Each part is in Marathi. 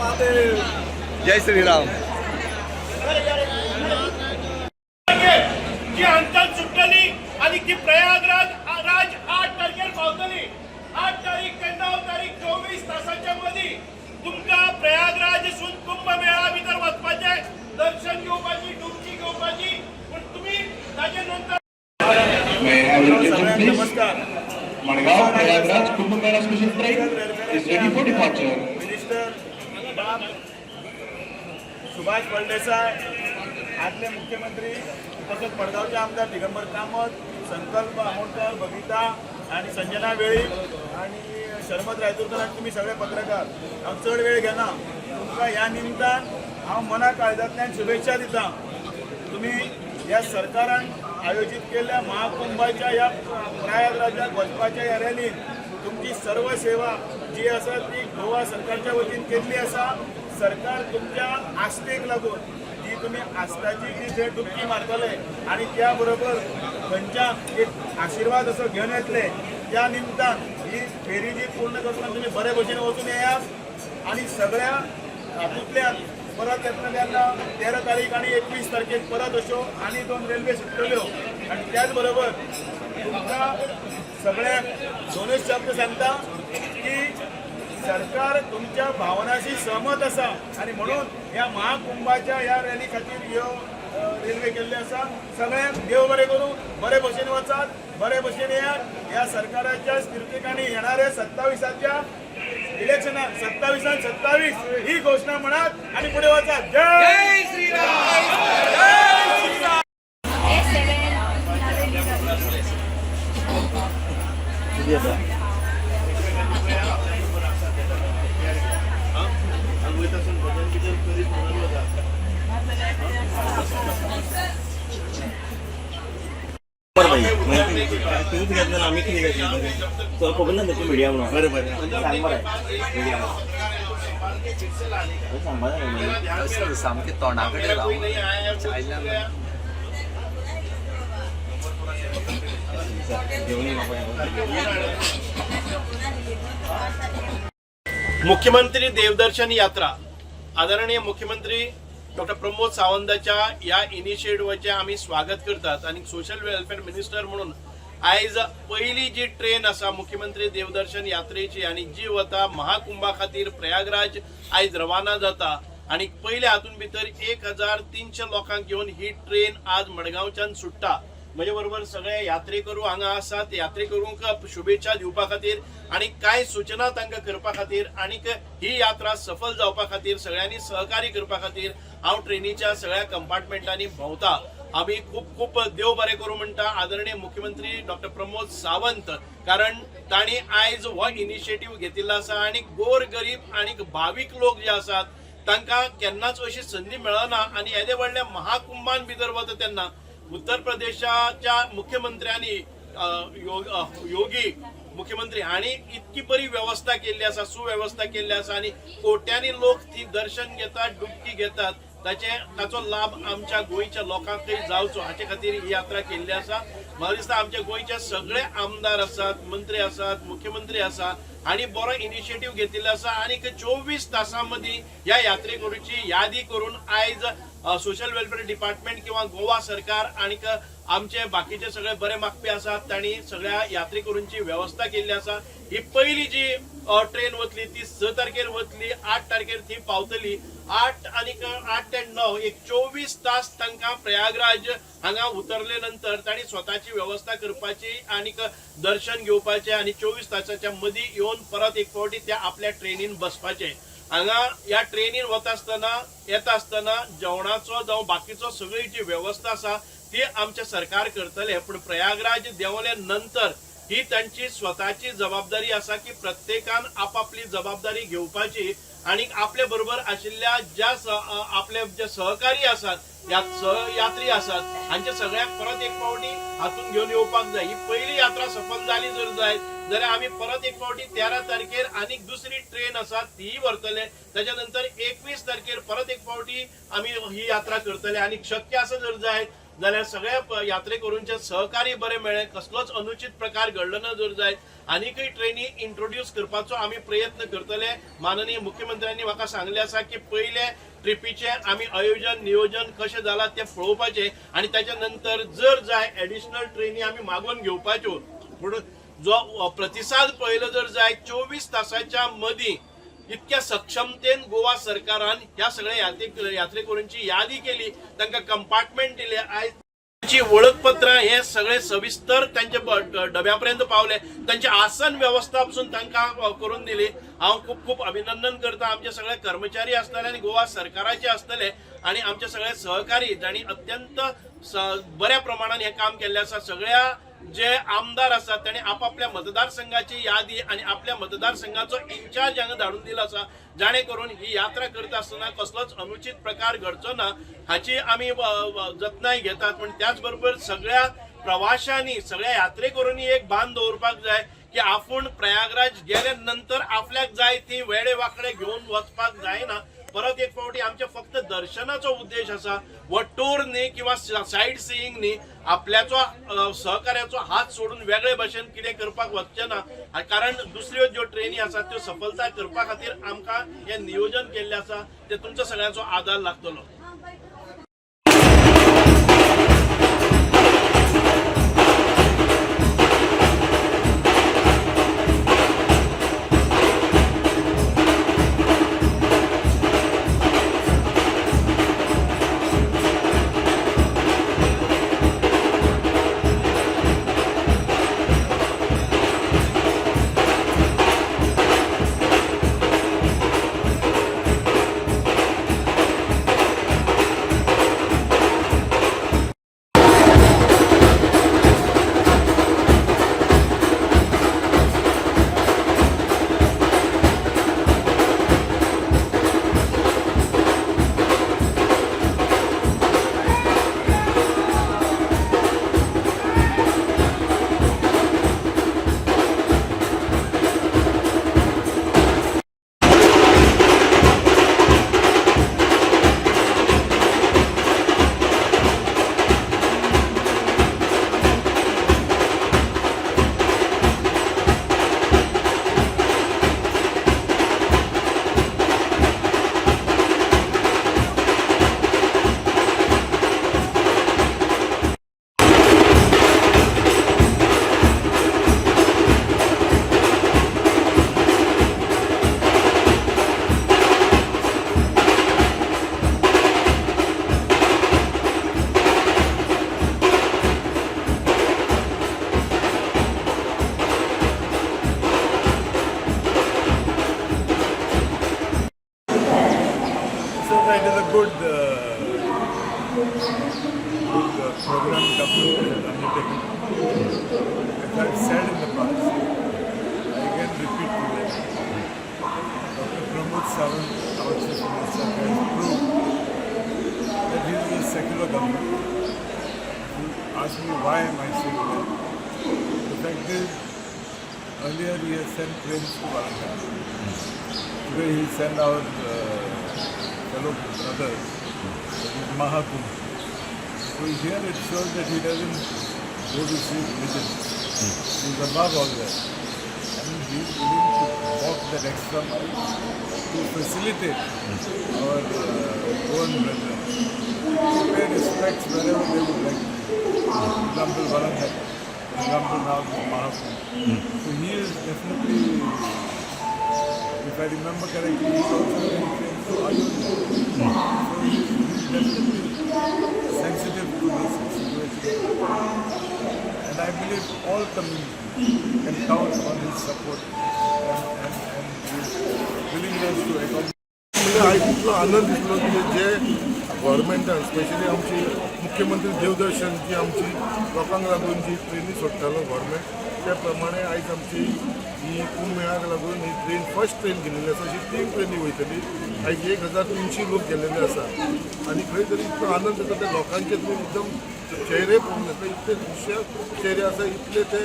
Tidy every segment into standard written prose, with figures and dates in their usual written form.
जय श्रीराम। जी अंतर सुटली आणि ती प्रयागराज 8 तारखेर पावतली। 8 तारीख ते 9 तारीख 24 तासाच्या मध्ये तुमका प्रयागराजसून कुंभमेळा भितर वचपाचे, दर्शन घेवपाची, डुबकी घेवपाची। पण तुम्ही ताजे नंतर नमस्कार। Madgaon Prayagraj Kumbh Mela special train is ready for departure. Minister Subhash Phaldesai, आदले मुख्यमंत्री तसंच मडगावचे आमदार दिगंबर कामत, संकल्प आमोणकर, बबिता आणि संजना वेळी आणि शर्मद रायतुरकर आणि तुम्ही सगळे पत्रकार, हांव चड वेळ घेना। तुमकां ह्या निमतान हांव मना काळजांतल्यान शुभेच्छा दिता। तुम्ही या सरकारान आयोजित केलेल्या महाकुंभाच्या या प्रयागराजात वचपाच्या या रॅलीन तुमची सर्व सेवा जी आसा ती गोवा सरकारच्या वतीन केल्ली आसा। सरकार तुमच्या आस्थेक लागून जी तुम्ही आस्थाची जी जे डुबकी मारतले आणि त्या बरोबर खंयच्या एक आशीर्वाद असो घेऊन येतले, त्या निमतान ही फेरी जी पूर्ण करून तुम्ही बरे भशेन वचून येयात आणि सगळ्या हातूंतल्यान परत येतना तेन्ना 13 तारीख आणि 21 तारखेक परत अश्यो आणि 2 रेल्वे सुटल्यो। आणि त्याच बरोबर तुमकां सगळ्यांक दोनच शब्द सांगता की सरकार तुमच्या भावनाशी सहमत आसा आणि म्हणून ह्या महाकुंभाच्या ह्या रॅली खातीर ह्यो रेल्वे केल्ले आसा। सगळ्यांक देव बरें करूं, बरे भशेन वचात, बरे भशेन येयात। ह्या सरकाराच्या स्थिरतेक आनी येणाऱ्या 27च्या इलेक्शनात 27 ही घोषणा म्हणात आणि पुढे वचात। जय श्रीराम, जय श्रीराम। सामके तोंडाकडे राहून मुख्यमंत्री देवदर्शन यात्रा आदरणीय मुख्यमंत्री डॉक्टर प्रमोद सावंताच्या या इनिशिएटिव्हचे आम्ही स्वागत करतात आणि सोशल वेलफेअर मिनिस्टर म्हणून आयज पहिली जी ट्रेन असा मुख्यमंत्री देवदर्शन यात्रेची आणि जी वता महाकुंभा खातीर प्रयागराज आयज रवाना जाता आणि पहिले हातून भितर 1300 लोकांक घेऊन ही ट्रेन आज मडगावच्यान सुट्टा। म्हजे बरोबर सगळे यात्रेकरू हांगा आसात। यात्रेकरूंक शुभेच्छा दिवपा खातीर आणि काय सूचना तांकां करपा खातीर आणि ही यात्रा सफल जावपा खातीर सगळ्यांनी सहकार्य करपा खातीर हांव ट्रेनीच्या सगळ्या कंपार्टमेंटांनी भोंवता। आम्ही खूप खूप देव बरें करूं म्हणटा आदरणीय मुख्यमंत्री डॉक्टर प्रमोद सावंत, कारण तांणी आयज हो इनिशिएटिव्ह घेतिल्लो आसा आणि गोर गरीब आणि भाविक लोक जे आसात तांकां केन्नाच अशी संधी मेळना आणि येदे व्हडल्या महाकुंभान भितर वता तेन्ना उत्तर प्रदेशाच्या मुख्यमंत्र्यांनी योगी मुख्यमंत्री हांणी इतकी बरी व्यवस्था केल्ली आसा, सुव्यवस्था केल्ली आसा आणि कोट्यांनी लोक ती दर्शन घेतात, डुबकी घेतात। ताचो लाभ आमच्या गोयच्या लोकांकय जावचो हाचे खातीर ही यात्रा केल्ली आसा। म्हाका दिसता आमच्या गोयचे सगळे आमदार आसात, मंत्री आसात, मुख्यमंत्री आसा आणि बरो इनिशिएटिव्ह घेतिल्लो आसा आणि 24 तासांमध्ये या यात्रेकरूंची यादी करून आयज सोशल वेलफेअर डिपार्टमेंट किंवा गोवा सरकार आणि आमचे बाकीचे सगळे बरे मागपी आसात तांणी सगळ्या यात्रेकरूंची व्यवस्था केल्ली आसा। ही पहिली जी ट्रेन वतली ती 6 तारखेर वतली, 8 तारखेर ती पावतली। 8 ते 9 एक 24 तास तांकां प्रयागराज हांगा उतरले नंतर तांणी स्वताची व्यवस्था करपाची आणि दर्शन घेवपाचे आणि 24 तासाच्या मदीं येवन परत एक फावटी त्या आपल्या ट्रेनीन बसपाचे। हांगा या ट्रेनीन वता आसतना येता आसतना जेवणाचो जावं बाकीचो सगळी जी व्यवस्था आसा ती आमचे सरकार करतले, पण प्रयागराज देवले नंतर ही त्यांची स्वतःची जबाबदारी आसा की प्रत्येकान आपापली जबाबदारी घेवपाची आणि आपल्या बरोबर आशिल्ल्या ज्या आपले जे सहकारी आसात, यात्री आसात हांचे सगळ्यांक परत एक फावटी हातून घेवन येवपाक जाय। ही पहिली यात्रा सफल जाली जर जायत जाल्यार आम्ही परत एक फावटी 13 तारखेर आणि दुसरी ट्रेन आसा तीही व्हरतले। त्याच्यानंतर 21 तारखेर परत एक फावटी आम्ही ही यात्रा करतले आणि शक्य असं जर जायत जाल्यार सगळ्या यात्रेकरूंचे सहकार्य बरे मेळ्ळे, कसलोच अनुचित प्रकार घडलो ना जर जायत आनीकय ट्रेनी इंट्रोड्यूस करपाचो आमी प्रयत्न करतले. माननीय मुख्यमंत्र्यांनी म्हाका सांगले आसा की पयले ट्रिपीचे आमी आयोजन नियोजन कशें जालां तें पळोवपाचें आनी ताच्या नंतर जर जाय एडिशनल ट्रेनी आमी मागोवन घेवपाच्यो. पूण जो प्रतिसाद पळयलो जर जाय 24 तासाच्या मदीं इतक्या सक्षमतेन गोवा सरकारान ह्या सगळ्या यात्रेकरूंची यादी केली, तांकां कंपार्टमेंट दिले, आयची वळखपत्रां हे सगळे सविस्तर त्यांच्या डब्यापर्यंत पावले, तांचे आसन व्यवस्था पसून तांकां करून दिली. हांव खूप खूप अभिनंदन करता. आमचे सगळे कर्मचारी आसतले आनी गोवा सरकाराचे आसतले आनी आमचे सगळे सहकारी जांणी अत्यंत बऱ्या प्रमाणात हे काम केल्ले आसा. सगळ्या जे आमदार आसात तांणी आपापल्या मतदारसंघाची यादी आणि आपल्या मतदारसंघाचो इन्चार्ज हांगा धाडून दिला आसा, जाणे करून ही यात्रा करता आसतना कसलोच अनुचित प्रकार घडचो ना हाची आमी जतनाय घेतात. पण त्याच बरोबर सगळ्या प्रवाशांनी सगळ्या यात्रेकरूंनी एक भान दवरपाक जाय की आपूण प्रयागराज गेले नंतर आपल्याक जाय ती वेडे वाकडे घेऊन वचपाक जायना. परत एक फावटी आमचे फक्त दर्शनाचो उद्देश आसा, वो टूर न्ही किंवा सायड सीईंग न्ही. आपल्याचो सहकार्याचो हात सोडून वेगळे भाशेन कितें करपाक वचचें ना. कारण दुसऱ्यो ज्यो ट्रेनी आसात त्यो सफलताय करपा खातीर आमकां हे नियोजन केल्लें आसा ते तुमचो सगळ्यांचो आदार लागतलो. It is a good program government undertaking. As I've said in the past, I again repeat today, Dr. Pramod Sawant, our Chief Minister, has proved that he is a secular government. You ask me why am I saying that? The fact is, earlier he has sent trains to Varanasi. Today he sent our fellow brothers, Mahakumbh. So here it shows that he doesn't go to see religion. He's above all that. And he's willing to walk that extra mile to facilitate our own brethren. To pay respects wherever they would like. For example, Varanasi. For example, now Mahakumbh. So he is definitely, if I remember correctly, he also came to Ayodhya. So he is definitely sensitive to this situation. And I believe all communities can count on his support and his willingness to accommodate. आयज इतलो आनंद दिसलो की जे गव्हर्मेंटान स्पेशली आमची मुख्यमंत्री देवदर्शन जी आमची लोकांक लागून जी ट्रेनी सोडटालो गव्हर्मेंट त्या प्रमाणे आयज आमची ही कुंभ मेळाक लागून ही ट्रेन फर्स्ट ट्रेन गेलेली आसा जी 3 ट्रेनी वयतली. आयज 1300 लोक गेलेले आसा आनी खंय तरी इतलो आनंद जाता त्या लोकांचे तुम्ही एकदम चेहरे पळोवंक येता, इतले खुशाल चेहरे आसा, इतले ते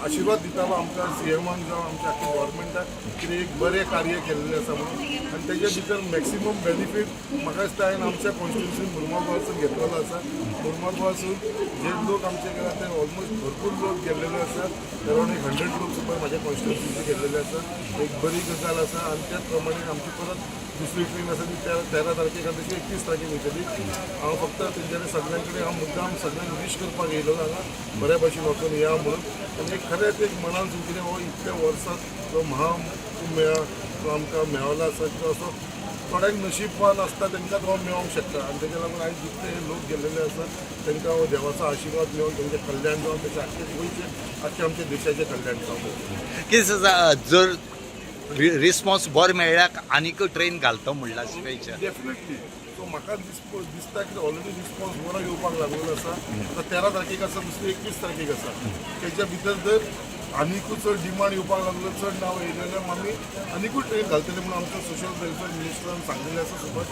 आशीर्वाद दितालो आमकां सीएमान जावं आमच्या आख्या गव्हर्मेंटाक कितें एक बरें कार्य केल्लें आसा म्हणून. आनी तेजे भितर मॅक्सिमम बेनिफीट म्हाका दिसता हांवें आमच्या कॉन्स्टिट्युन्सीन मुरमाड पासून घेतलेलो आसा. मुरमाड पासून जे लोक आमचे गेला ते ऑलमोस्ट भरपूर लोक गेल्लेले आसात. अरावंड 100 लोक सुमार म्हाज्या कॉन्स्टिट्युन्सीचे गेल्लेले आसात. एक बरी गजाल आसा आनी त्याच प्रमाणे आमची परत दुसरी ट्रेन आसा ती 13 तारखेक आनी तशी 31 तारखेक वयतली. हांव फक्त तेंच्यानी सगळ्यां कडेन हांव मुद्दाम सगळ्यांक विश करपाक येयलो हांगा बऱ्या भशेन वचून या म्हणून. आनी एक खरेंच एक मनान सुचलें हो इतल्या वर्सांत जो महाकुंभमेळा जो आमकां मेळला आसा तो असो थोड्यांक नशीबवान आसता तांकां तो मेळोंक शकता. आनी तेच्या लागून आयज जितले लोक गेल्लेले आसात तांकां हो देवाचो आशिर्वाद मेळोन तेंचें कल्याण जावन तेच्या आख्खे गोंयचें आख्खे आमच्या देशाचें कल्याण जावं. कितें जर रिस्पॉन्स बरो मेळ्ळ्याक आनीक ट्रेन घालता म्हणला स्पेशल. डेफिनेटली सो म्हाका दिसता की ऑलरेडी रिस्पॉन्स बरो येवपाक लागलेलो आसा. आतां 13 तारखेक आसा, दुसरी 31 तारखेक आसा. तेच्या भितर जर आनीकूय चड डिमांड येवपाक लागलो, चड नांव येयलें जाल्यार आमी आनीकूय ट्रेन घालतले म्हणून आमच्या सोशल वेलफेअर मिनिस्टरान सांगिल्लें आसा सुभाष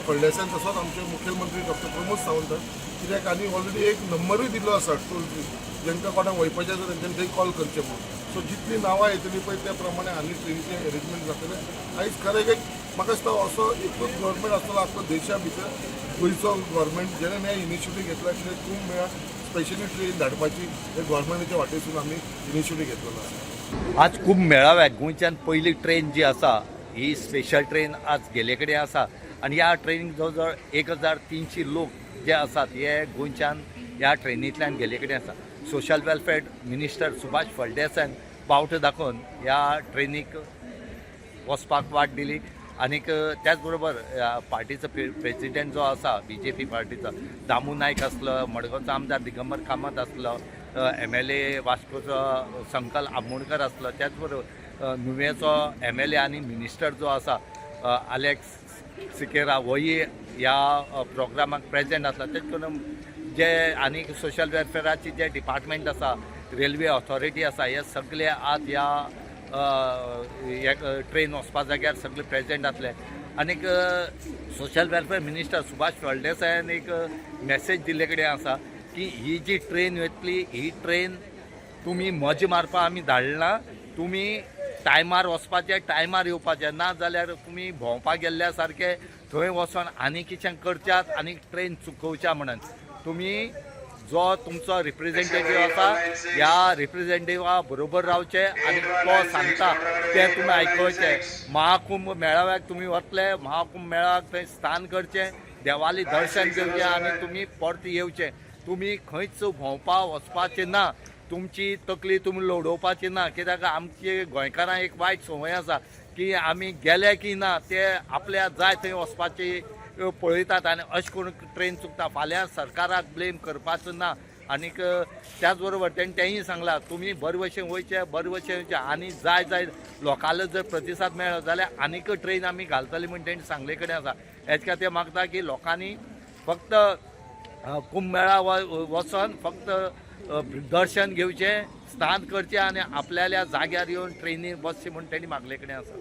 फळदेसायन. तसोच आमचे मुखेलमंत्री डॉक्टर प्रमोद सावंतान कित्याक आनी ऑलरेडी एक नंबरूय दिल्लो आसा टोल फ्री जेंकां कोणाक वयपाचें आसा तेंच्यांनी थंय कॉल करचें म्हणून. सो जितली नांवां येतली पळय त्या प्रमाणे आनी ट्रेनीचें अरेंजमेंट जातलें. आयज खरें एक म्हाका दिसता असो एकूच गव्हर्मेंट आसतलो आख्खो देशा भितर गोंयचो गव्हर्मेंट जेणें हें इनिशिएटीव घेतला की कुंभमेळा स्पेशली ट्रेन धाडपाची हे गव्हर्मेंटाच्या वाटेसून आमी इनिशिएटीव घेतलेलो आसा. आज खूब मेळाव्याक गोंयच्यान पयली ट्रेन जी आसा ही स्पेशल ट्रेन आज गेले कडेन आसा. आनी ह्या ट्रेनीक जवळ जवळ 1300 लोक जे आसात हे गोंयच्यान ह्या ट्रेनींतल्यान गेले कडेन आसा. सोशल वेलफेअर मिनिस्टर सुभाष फळदेसायन पावट दाखोवन ह्या ट्रेनीक वचपाक वाट दिली. आनीक त्याच बरोबर पार्टीचो प्रेसिडेंट जो आसा BJP पार्टीचो दामू नायक आसलो, मडगांवचो आमदार दिगंबर कामत आसलो, MLA वास्कोचो संकल आमोणकर आसलो, त्याच बरोबर नुवेचो MLA आनी मिनिस्टर जो आसा अलेक्स सिकेरा होय ह्या प्रोग्रामाक प्रेजेंट आसला. तेच करून जे आनी सोशल वेलफेअराची जे डिपार्टमेंट आसा, रेल्वे ऑथॉरिटी आसा, हे सगळे आज ह्या ट्रेन वचपा जाग्यार सगळे प्रेजेंट आसले. आनीक सोशल वेलफेअर मिनिस्टर सुभाष फळदेसायन एक मॅसेज दिल्ले कडेन आसा की ही जी ट्रेन येतली ही ट्रेन तुमी मजा मारपा आमी धाडला, तुमी टायमार वचपाचें टायमार येवपाचें, ना जाल्यार तुमी भोंवपाक गेल्ल्या सारकें थंय वचोन आनी कितें करच्यात आनी ट्रेन चुकोवच्या म्हणून. तुमी जो तुमचो रिप्रेझेंटेटीव आसा ह्या रिप्रेझेंटेटिवा बरोबर रावचे आनी तो सांगता तें तुमी आयकचें. महाकुंभ मेळाव्याक तुमी वतले, महाकुंभ मेळाव्याक थंय स्थान करचें, देवाली दर्शन घेवचें आनी तुमी परत येवचें. तुमी खंयच भोंवपा वचपाचें ना, तुमची तकली तुमी लोडोवपाची ना. कित्याक आमचे गोंयकारांक एक वायट संवय आसा की आमी गेले की ना ते आपल्या जाय थंय वचपाची पळयतात आनी अशें करून ट्रेन चुकता. फाल्यां सरकाराक ब्लेम करपाचो ना. आनीक त्याच बरोबर तेंय सांगलां तुमी बरे भशेन वयचे, बरे भशेन वयचे आनी जाय लोकांलो जर प्रतिसाद मेळ्ळो जाल्यार आनीक ट्रेन आमी घालतली म्हूण तेंणी सांगले कडेन आसा. हेच खातीर मागता की लोकांनी फक्त कुंभमेळा वचोन फक्त दर्शन घेवचें, स्नान करचें आनी आपल्याल्या जाग्यार येवन ट्रेनीर बसचें म्हूण तेणी मागले कडेन आसा.